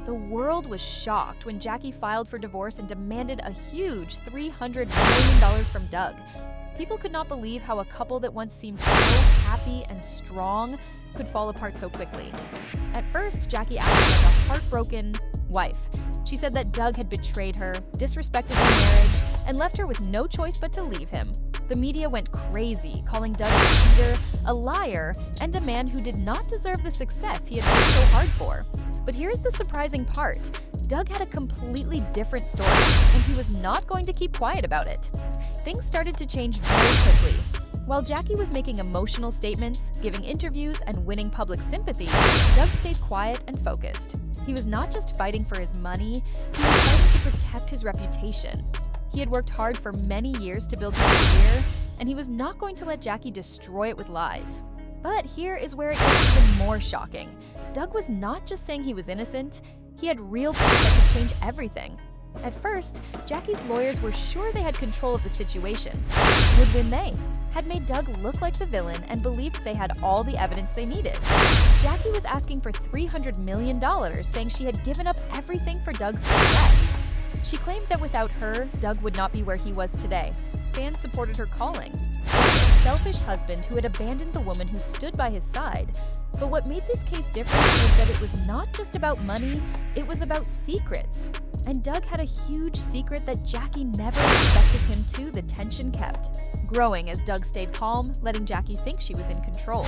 The world was shocked when Jackie filed for divorce and demanded a huge $300 million from Doug. People could not believe how a couple that once seemed so happy and strong could fall apart so quickly. At first, Jackie acted like a heartbroken wife. She said that Doug had betrayed her, disrespected her marriage, and left her with no choice but to leave him. The media went crazy, calling Doug a cheater, a liar, and a man who did not deserve the success he had worked so hard for. But here's the surprising part. Doug had a completely different story, and he was not going to keep quiet about it. Things started to change very quickly. While Jackie was making emotional statements, giving interviews, and winning public sympathy, Doug stayed quiet and focused. He was not just fighting for his money, he was fighting to protect his reputation. He had worked hard for many years to build his career, and he was not going to let Jackie destroy it with lies. But here is where it gets even more shocking. Doug was not just saying he was innocent, he had real proof that could change everything. At first, Jackie's lawyers were sure they had control of the situation. Would win they had made Doug look like the villain and believed they had all the evidence they needed. Jackie was asking for $300 million, saying she had given up everything for Doug's success. She claimed that without her, Doug would not be where he was today. Fans supported her calling. Doug, a selfish husband who had abandoned the woman who stood by his side. But what made this case different was that it was not just about money, it was about secrets. And Doug had a huge secret that Jackie never expected him to. The tension kept growing as Doug stayed calm, letting Jackie think she was in control.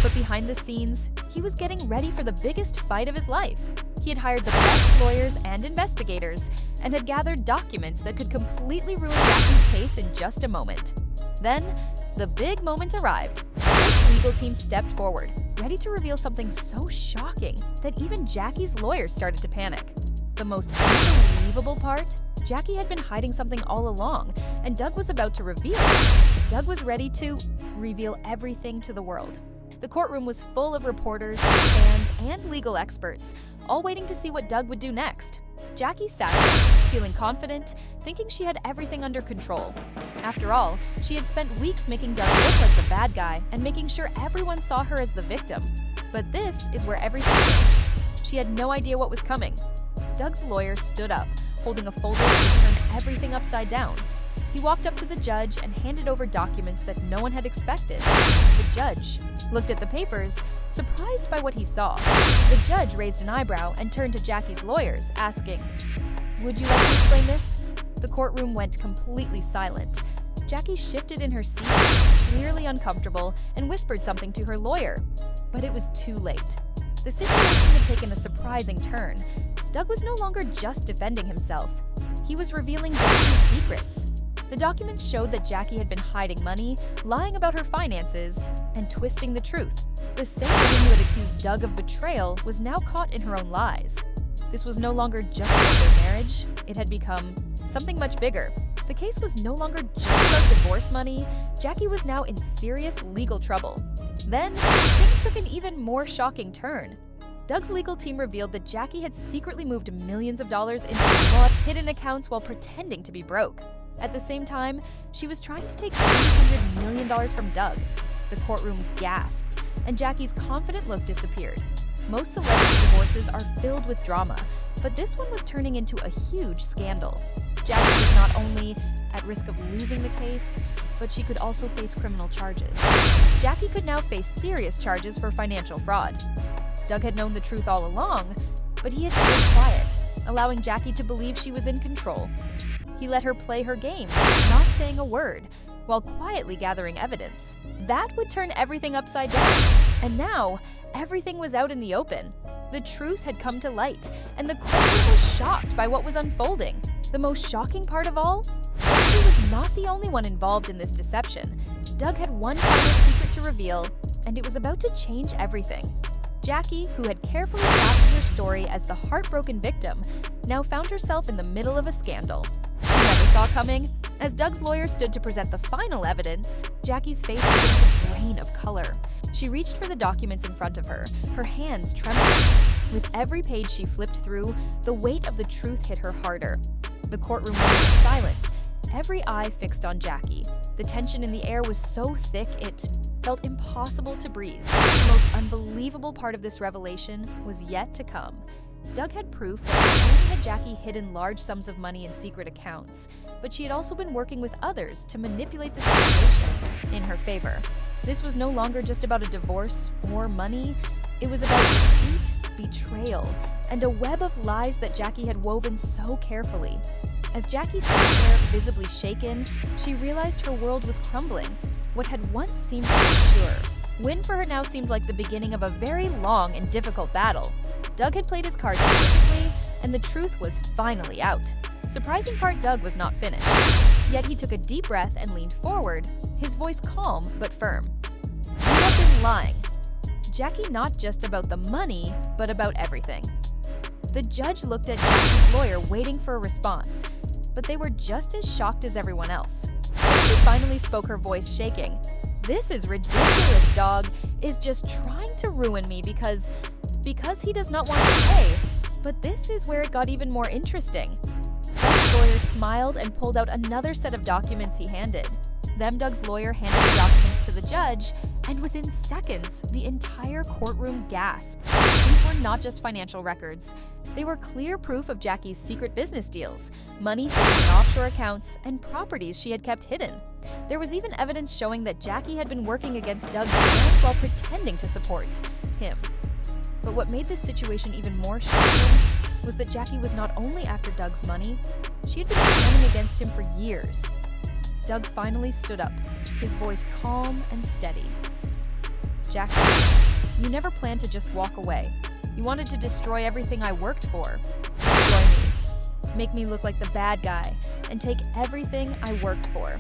But behind the scenes, he was getting ready for the biggest fight of his life. He had hired the best lawyers and investigators, and had gathered documents that could completely ruin Jackie's case in just a moment. Then, the big moment arrived. His legal team stepped forward, ready to reveal something so shocking that even Jackie's lawyers started to panic. The most unbelievable part? Jackie had been hiding something all along, and Doug was about to reveal it. Doug was ready to reveal everything to the world. The courtroom was full of reporters, fans, and legal experts, all waiting to see what Doug would do next. Jackie sat there, feeling confident, thinking she had everything under control. After all, she had spent weeks making Doug look like the bad guy and making sure everyone saw her as the victim. But this is where everything changed. She had no idea what was coming. Doug's lawyer stood up, holding a folder that turned everything upside down. He walked up to the judge and handed over documents that no one had expected. The judge looked at the papers, surprised by what he saw. The judge raised an eyebrow and turned to Jackie's lawyers, asking, "Would you like to explain this?" The courtroom went completely silent. Jackie shifted in her seat, clearly uncomfortable, and whispered something to her lawyer. But it was too late. The situation had taken a surprising turn. Doug was no longer just defending himself. He was revealing Jackie's secrets. The documents showed that Jackie had been hiding money, lying about her finances, and twisting the truth. The same woman who had accused Doug of betrayal was now caught in her own lies. This was no longer just about their marriage, it had become something much bigger. The case was no longer just about divorce money, Jackie was now in serious legal trouble. Then, things took an even more shocking turn. Doug's legal team revealed that Jackie had secretly moved millions of dollars into hidden accounts while pretending to be broke. At the same time, she was trying to take $300 million from Doug. The courtroom gasped, and Jackie's confident look disappeared. Most celebrity divorces are filled with drama, but this one was turning into a huge scandal. Jackie was not only at risk of losing the case, but she could also face criminal charges. Jackie could now face serious charges for financial fraud. Doug had known the truth all along, but he had stayed quiet, allowing Jackie to believe she was in control. He let her play her game, not saying a word, while quietly gathering evidence. That would turn everything upside down. And now, everything was out in the open. The truth had come to light, and the courtroom was shocked by what was unfolding. The most shocking part of all? Jackie was not the only one involved in this deception. Doug had one final secret to reveal, and it was about to change everything. Jackie, who had carefully crafted her story as the heartbroken victim, now found herself in the middle of a scandal. She never saw coming. As Doug's lawyer stood to present the final evidence, Jackie's face began to drain of color. She reached for the documents in front of her, her hands trembling. With every page she flipped through, the weight of the truth hit her harder. The courtroom remained silent, every eye fixed on Jackie. The tension in the air was so thick it felt impossible to breathe. The most unbelievable part of this revelation was yet to come. Doug had proof that not only had Jackie hidden large sums of money in secret accounts, but she had also been working with others to manipulate the situation in her favor. This was no longer just about a divorce or money. It was about deceit, betrayal, and a web of lies that Jackie had woven so carefully. As Jackie sat there, visibly shaken, she realized her world was crumbling. What had once seemed secure. Win for her now seemed like the beginning of a very long and difficult battle. Doug had played his cards perfectly, and the truth was finally out. Surprising part, Doug was not finished. Yet he took a deep breath and leaned forward, his voice calm but firm. "You have been lying. Jackie, not just about the money, but about everything." The judge looked at Jackie's lawyer, waiting for a response, but they were just as shocked as everyone else. She finally spoke, her voice shaking. "This is ridiculous. Dog is just trying to ruin me because he does not want to pay." But this is where it got even more interesting. Doug's lawyer smiled and pulled out another set of documents he handed. Doug's lawyer handed the documents to the judge, and within seconds, the entire courtroom gasped. These were not just financial records. They were clear proof of Jackie's secret business deals, money hidden in offshore accounts, and properties she had kept hidden. There was even evidence showing that Jackie had been working against Doug's plan while pretending to support him. But what made this situation even more shocking was that Jackie was not only after Doug's money, she had been planning against him for years. Doug finally stood up, his voice calm and steady. "Jackie, you never planned to just walk away. You wanted to destroy everything I worked for. Destroy me. Make me look like the bad guy, and take everything I worked for."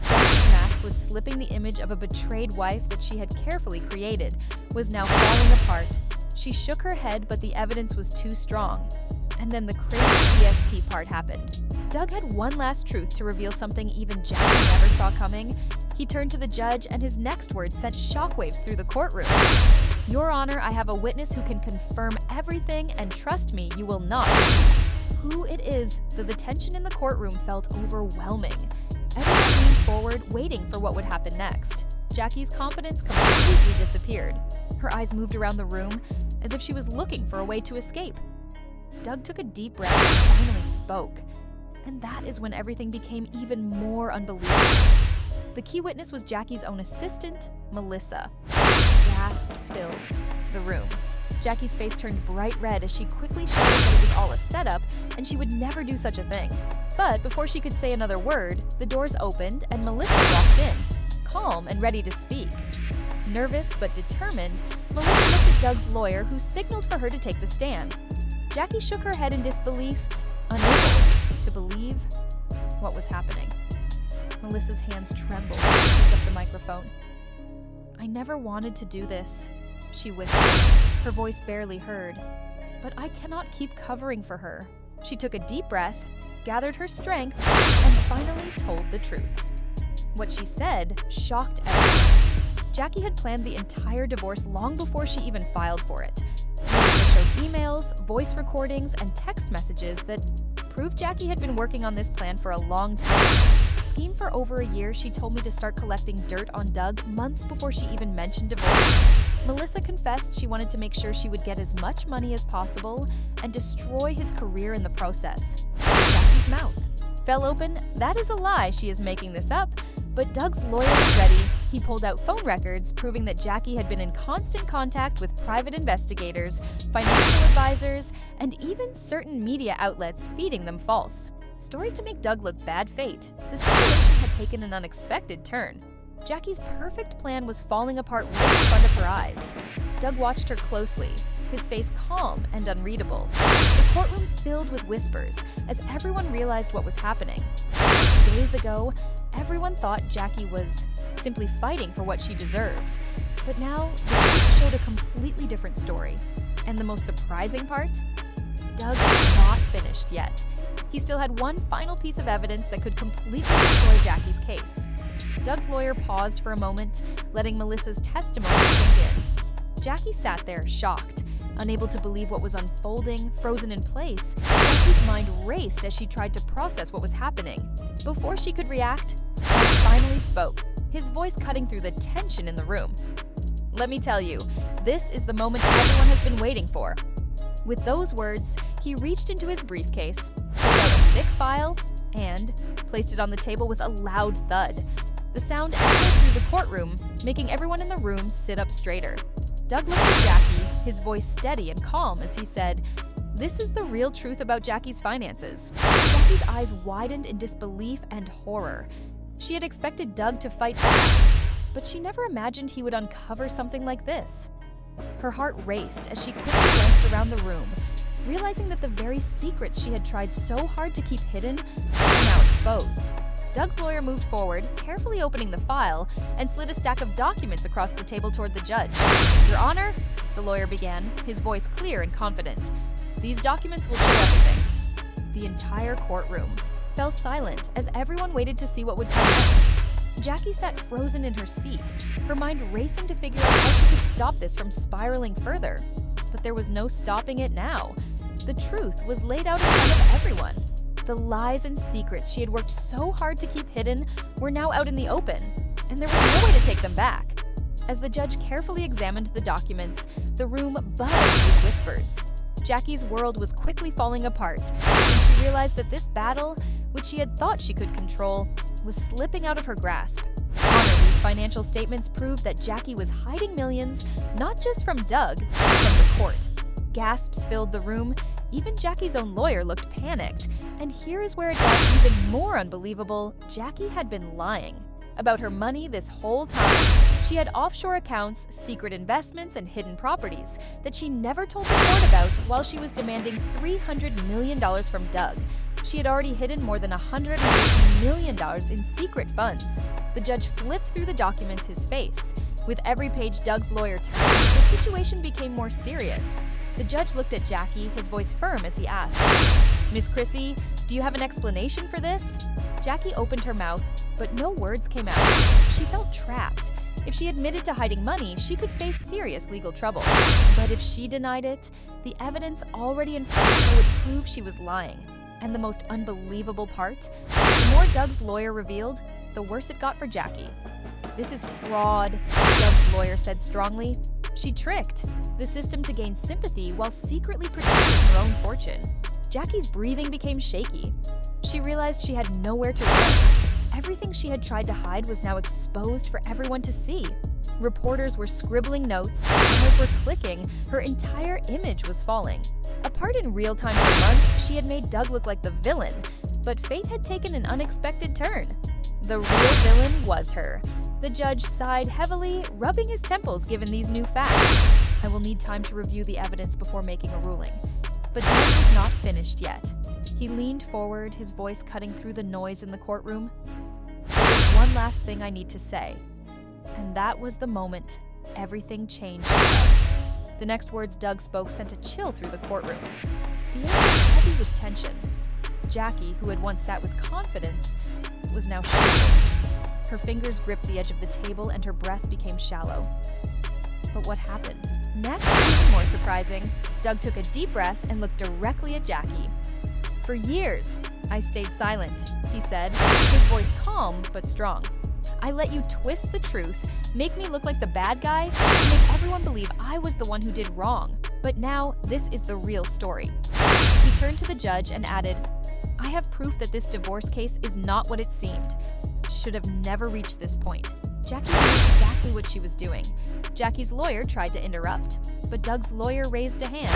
Jackie's mask was slipping. The image of a betrayed wife that she had carefully created was now falling apart. She shook her head, but the evidence was too strong. And then the crazy PST part happened. Doug had one last truth to reveal, something even Jackie never saw coming. He turned to the judge, and his next words sent shockwaves through the courtroom. "Your Honor, I have a witness who can confirm everything, and trust me, you will not." Who it is, the tension in the courtroom felt overwhelming. Everyone leaned forward, waiting for what would happen next. Jackie's confidence completely disappeared. Her eyes moved around the room, as if she was looking for a way to escape. Doug took a deep breath and finally spoke. And that is when everything became even more unbelievable. The key witness was Jackie's own assistant, Melissa. Gasps filled the room. Jackie's face turned bright red as she quickly shouted that it was all a setup and she would never do such a thing. But before she could say another word, the doors opened and Melissa walked in, calm and ready to speak. Nervous but determined, Melissa looked at Doug's lawyer, who signaled for her to take the stand. Jackie shook her head in disbelief, unable to believe what was happening. Melissa's hands trembled as she picked up the microphone. "I never wanted to do this," she whispered, her voice barely heard. "But I cannot keep covering for her." She took a deep breath, gathered her strength, and finally told the truth. What she said shocked everyone. Jackie had planned the entire divorce long before she even filed for it. Melissa showed emails, voice recordings, and text messages that proved Jackie had been working on this plan for a long time. Schemed for over a year, she told me to start collecting dirt on Doug months before she even mentioned divorce. Melissa confessed she wanted to make sure she would get as much money as possible and destroy his career in the process. Jackie's mouth fell open. That is a lie, she is making this up. But Doug's lawyer was ready. He pulled out phone records proving that Jackie had been in constant contact with private investigators, financial advisors, and even certain media outlets, feeding them false stories to make Doug look bad fate. The situation had taken an unexpected turn. Jackie's perfect plan was falling apart right in front of her eyes. Doug watched her closely, his face calm and unreadable. The courtroom filled with whispers as everyone realized what was happening. Days ago, everyone thought Jackie was simply fighting for what she deserved. But now, the truth showed a completely different story. And the most surprising part? Doug was not finished yet. He still had one final piece of evidence that could completely destroy Jackie's case. Doug's lawyer paused for a moment, letting Melissa's testimony sink in. Jackie sat there, shocked, unable to believe what was unfolding, frozen in place. Jackie's mind raced as she tried to process what was happening. Before she could react, Doug finally spoke, his voice cutting through the tension in the room. "Let me tell you, this is the moment everyone has been waiting for. With those words, he reached into his briefcase, pulled out a thick file, and placed it on the table with a loud thud. The sound echoed through the courtroom, making everyone in the room sit up straighter. Doug looked at Jackie, his voice steady and calm as he said, "This is the real truth about Jackie's finances." Jackie's eyes widened in disbelief and horror. She had expected Doug to fight back, but she never imagined he would uncover something like this. Her heart raced as she quickly glanced around the room, realizing that the very secrets she had tried so hard to keep hidden were now exposed. Doug's lawyer moved forward, carefully opening the file, and slid a stack of documents across the table toward the judge. "Your Honor," the lawyer began, his voice clear and confident, "these documents will show everything." The entire courtroom fell silent as everyone waited to see what would come next. Jackie sat frozen in her seat, her mind racing to figure out how she could stop this from spiraling further. But there was no stopping it now. The truth was laid out in front of everyone. The lies and secrets she had worked so hard to keep hidden were now out in the open, and there was no way to take them back. As the judge carefully examined the documents, the room buzzed with whispers. Jackie's world was quickly falling apart, and she realized that this battle, which she had thought she could control, was slipping out of her grasp. These financial statements proved that Jackie was hiding millions, not just from Doug, but from the court. Gasps filled the room. Even Jackie's own lawyer looked panicked. And here is where it got even more unbelievable. Jackie had been lying about her money this whole time. She had offshore accounts, secret investments, and hidden properties that she never told the court about while she was demanding $300 million from Doug. She had already hidden more than $150 million in secret funds. The judge flipped through the documents, his face. With every page Doug's lawyer turned, the situation became more serious. The judge looked at Jackie, his voice firm as he asked, "Miss Christie, do you have an explanation for this?" Jackie opened her mouth, but no words came out. She felt trapped. If she admitted to hiding money, she could face serious legal trouble. But if she denied it, the evidence already in front of her would prove she was lying. And the most unbelievable part? The more Doug's lawyer revealed, the worse it got for Jackie. "This is fraud," Doug's lawyer said strongly. She tricked the system to gain sympathy while secretly protecting her own fortune. Jackie's breathing became shaky. She realized she had nowhere to run. Everything she had tried to hide was now exposed for everyone to see. Reporters were scribbling notes, cameras were clicking, her entire image was falling. Apart in real time for months, she had made Doug look like the villain, but fate had taken an unexpected turn. The real villain was her. The judge sighed heavily, rubbing his temples given these new facts. "I will need time to review the evidence before making a ruling." But Doug was not finished yet. He leaned forward, his voice cutting through the noise in the courtroom. "There is one last thing I need to say." And that was the moment everything changed for Doug. The next words Doug spoke sent a chill through the courtroom. The air was heavy with tension. Jackie, who had once sat with confidence, was now shaking. Her fingers gripped the edge of the table and her breath became shallow. But what happened? Next, even more surprising, Doug took a deep breath and looked directly at Jackie. "For years, I stayed silent," he said, his voice calm but strong. "I let you twist the truth, make me look like the bad guy, and make everyone believe I was the one who did wrong. But now, this is the real story." He turned to the judge and added, "I have proof that this divorce case is not what it seemed. Should have never reached this point." Jackie knew exactly what she was doing. Jackie's lawyer tried to interrupt, but Doug's lawyer raised a hand.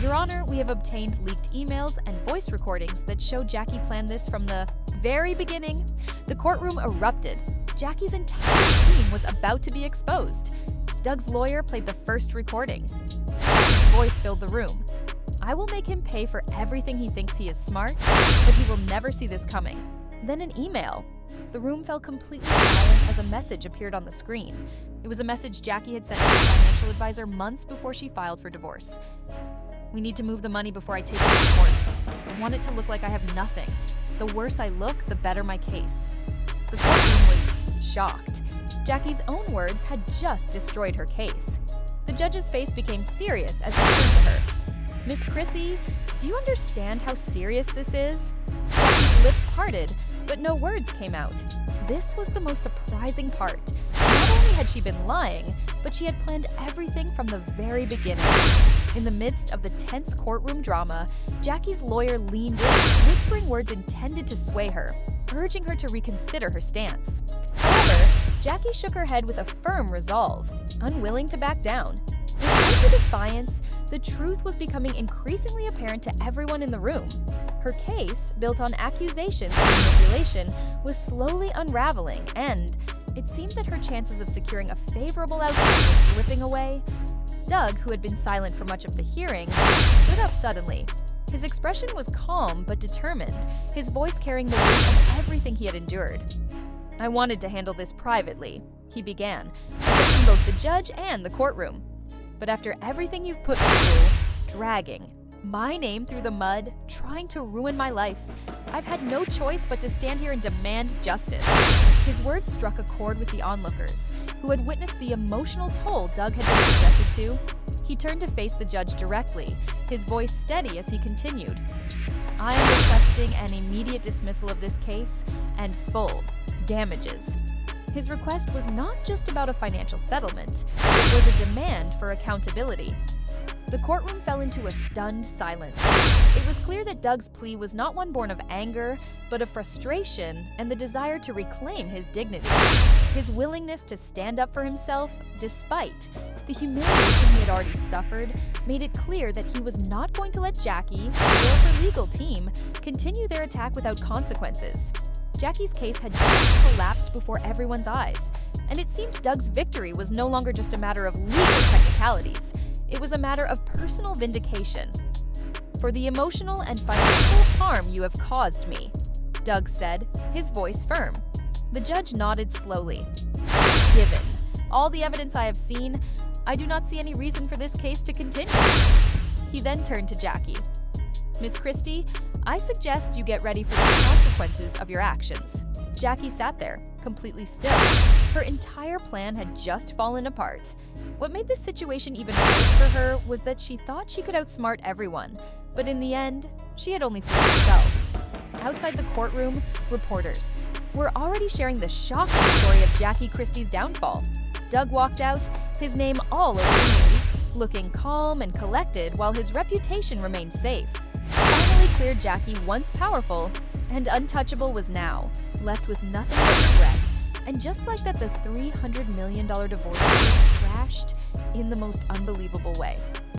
"Your Honor, we have obtained leaked emails and voice recordings that show Jackie planned this from the very beginning." The courtroom erupted. Jackie's entire scheme was about to be exposed. Doug's lawyer played the first recording. Jackie's voice filled the room. "I will make him pay for everything he thinks he is smart, but he will never see this coming." Then an email. The room fell completely silent as a message appeared on the screen. It was a message Jackie had sent to her financial advisor months before she filed for divorce. "We need to move the money before I take it to court. I want it to look like I have nothing. The worse I look, the better my case." The courtroom was shocked. Jackie's own words had just destroyed her case. The judge's face became serious as he turned to her. "Miss Christie, do you understand how serious this is?" Jackie's lips parted, but no words came out. This was the most surprising part. Not only had she been lying, but she had planned everything from the very beginning. In the midst of the tense courtroom drama, Jackie's lawyer leaned in, whispering words intended to sway her, urging her to reconsider her stance. However, Jackie shook her head with a firm resolve, unwilling to back down. Despite the defiance, the truth was becoming increasingly apparent to everyone in the room. Her case, built on accusations of manipulation, was slowly unraveling, and it seemed that her chances of securing a favorable outcome were slipping away. Doug, who had been silent for much of the hearing, stood up suddenly. His expression was calm but determined, his voice carrying the weight of everything he had endured. "I wanted to handle this privately," he began, addressing both the judge and the courtroom. "But after everything you've put me through, dragging my name through the mud, trying to ruin my life, I've had no choice but to stand here and demand justice." His words struck a chord with the onlookers, who had witnessed the emotional toll Doug had been subjected to. He turned to face the judge directly, his voice steady as he continued. "I am requesting an immediate dismissal of this case and full damages." His request was not just about a financial settlement, it was a demand for accountability. The courtroom fell into a stunned silence. It was clear that Doug's plea was not one born of anger, but of frustration and the desire to reclaim his dignity. His willingness to stand up for himself, despite the humiliation he had already suffered, made it clear that he was not going to let Jackie or her legal team continue their attack without consequences. Jackie's case had just collapsed before everyone's eyes, and it seemed Doug's victory was no longer just a matter of legal technicalities. It was a matter of personal vindication. "For the emotional and financial harm you have caused me," Doug said, his voice firm. The judge nodded slowly. "Given all the evidence I have seen, I do not see any reason for this case to continue." He then turned to Jackie. "Miss Christie, I suggest you get ready for the consequences of your actions." Jackie sat there, completely still. Her entire plan had just fallen apart. What made this situation even worse for her was that she thought she could outsmart everyone, but in the end, she had only fooled herself. Outside the courtroom, reporters were already sharing the shocking story of Jackie Christie's downfall. Doug walked out, his name all over the news, looking calm and collected while his reputation remained safe. Finally cleared Jackie, once powerful and untouchable, was now left with nothing but regret. And just like that, the $300 million divorce case crashed in the most unbelievable way.